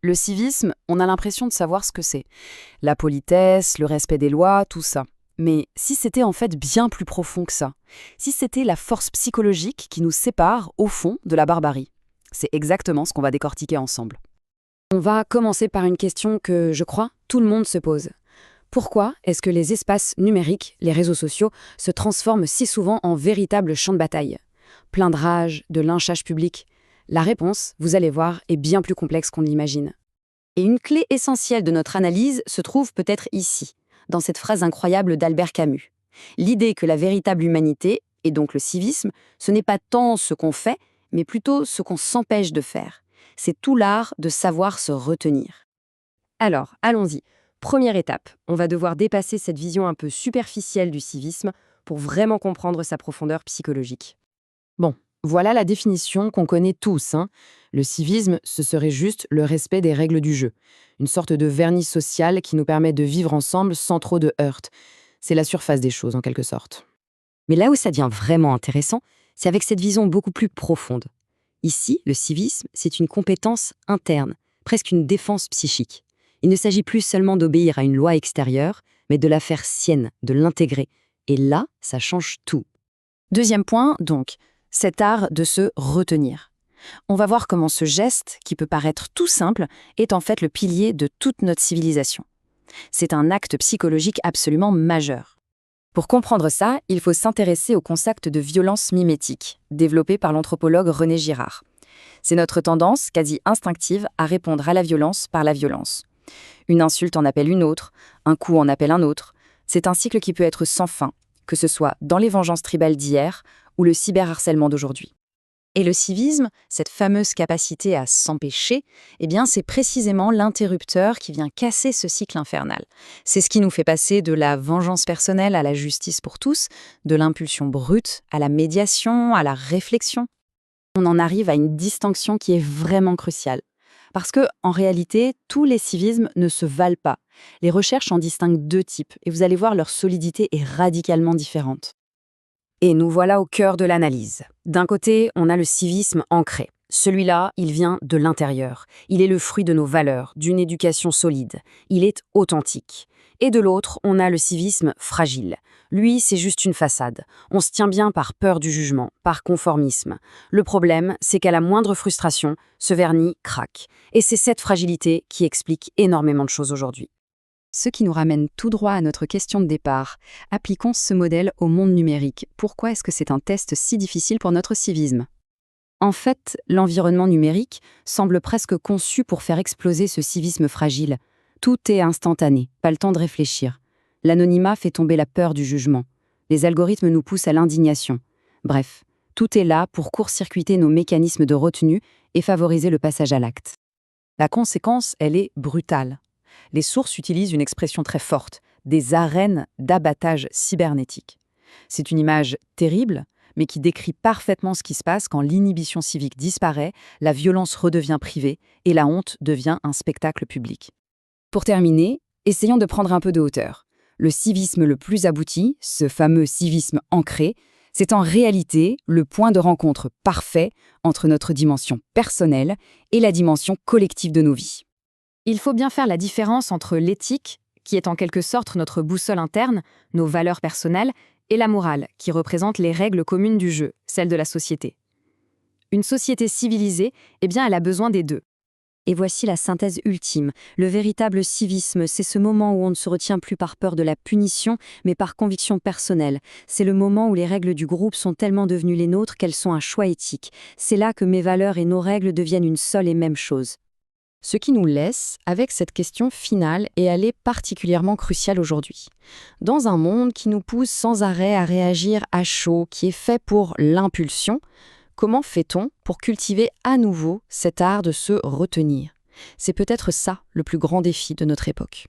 Le civisme, on a l'impression de savoir ce que c'est. La politesse, le respect des lois, tout ça. Mais si c'était en fait bien plus profond que ça, si c'était la force psychologique qui nous sépare, au fond, de la barbarie, c'est exactement ce qu'on va décortiquer ensemble. On va commencer par une question que, je crois, tout le monde se pose. Pourquoi est-ce que les espaces numériques, les réseaux sociaux, se transforment si souvent en véritables champs de bataille? Plein de rage, de lynchage public. La réponse, vous allez voir, est bien plus complexe qu'on l'imagine. Et une clé essentielle de notre analyse se trouve peut-être ici, dans cette phrase incroyable d'Albert Camus. L'idée que la véritable humanité, et donc le civisme, ce n'est pas tant ce qu'on fait, mais plutôt ce qu'on s'empêche de faire. C'est tout l'art de savoir se retenir. Alors, allons-y. Première étape, on va devoir dépasser cette vision un peu superficielle du civisme pour vraiment comprendre sa profondeur psychologique. Bon, voilà la définition qu'on connaît tous, hein. Le civisme, ce serait juste le respect des règles du jeu. Une sorte de vernis social qui nous permet de vivre ensemble sans trop de heurts. C'est la surface des choses, en quelque sorte. Mais là où ça devient vraiment intéressant, c'est avec cette vision beaucoup plus profonde. Ici, le civisme, c'est une compétence interne, presque une défense psychique. Il ne s'agit plus seulement d'obéir à une loi extérieure, mais de la faire sienne, de l'intégrer. Et là, ça change tout. Deuxième point, donc, cet art de se retenir. On va voir comment ce geste, qui peut paraître tout simple, est en fait le pilier de toute notre civilisation. C'est un acte psychologique absolument majeur. Pour comprendre ça, il faut s'intéresser au concept de violence mimétique, développé par l'anthropologue René Girard. C'est notre tendance, quasi instinctive, à répondre à la violence par la violence. Une insulte en appelle une autre, un coup en appelle un autre. C'est un cycle qui peut être sans fin, que ce soit dans les vengeances tribales d'hier ou le cyberharcèlement d'aujourd'hui. Et le civisme, cette fameuse capacité à s'empêcher, eh bien c'est précisément l'interrupteur qui vient casser ce cycle infernal. C'est ce qui nous fait passer de la vengeance personnelle à la justice pour tous, de l'impulsion brute à la médiation, à la réflexion. On en arrive à une distinction qui est vraiment cruciale. Parce que, en réalité, tous les civismes ne se valent pas. Les recherches en distinguent deux types, et vous allez voir, leur solidité est radicalement différente. Et nous voilà au cœur de l'analyse. D'un côté, on a le civisme ancré. Celui-là, il vient de l'intérieur. Il est le fruit de nos valeurs, d'une éducation solide. Il est authentique. Et de l'autre, on a le civisme fragile. Lui, c'est juste une façade. On se tient bien par peur du jugement, par conformisme. Le problème, c'est qu'à la moindre frustration, ce vernis craque. Et c'est cette fragilité qui explique énormément de choses aujourd'hui. Ce qui nous ramène tout droit à notre question de départ. Appliquons ce modèle au monde numérique. Pourquoi est-ce que c'est un test si difficile pour notre civisme? En fait, l'environnement numérique semble presque conçu pour faire exploser ce civisme fragile. Tout est instantané, pas le temps de réfléchir. L'anonymat fait tomber la peur du jugement. Les algorithmes nous poussent à l'indignation. Bref, tout est là pour court-circuiter nos mécanismes de retenue et favoriser le passage à l'acte. La conséquence, elle est brutale. Les sources utilisent une expression très forte, des arènes d'abattage cybernétique. C'est une image terrible, mais qui décrit parfaitement ce qui se passe quand l'inhibition civique disparaît, la violence redevient privée et la honte devient un spectacle public. Pour terminer, essayons de prendre un peu de hauteur. Le civisme le plus abouti, ce fameux civisme ancré, c'est en réalité le point de rencontre parfait entre notre dimension personnelle et la dimension collective de nos vies. Il faut bien faire la différence entre l'éthique, qui est en quelque sorte notre boussole interne, nos valeurs personnelles, et la morale, qui représente les règles communes du jeu, celles de la société. Une société civilisée, eh bien, elle a besoin des deux. Et voici la synthèse ultime. Le véritable civisme, c'est ce moment où on ne se retient plus par peur de la punition, mais par conviction personnelle. C'est le moment où les règles du groupe sont tellement devenues les nôtres qu'elles sont un choix éthique. C'est là que mes valeurs et nos règles deviennent une seule et même chose. Ce qui nous laisse avec cette question finale, et elle est particulièrement cruciale aujourd'hui. Dans un monde qui nous pousse sans arrêt à réagir à chaud, qui est fait pour l'impulsion, comment fait-on pour cultiver à nouveau cet art de se retenir? C'est peut-être ça le plus grand défi de notre époque.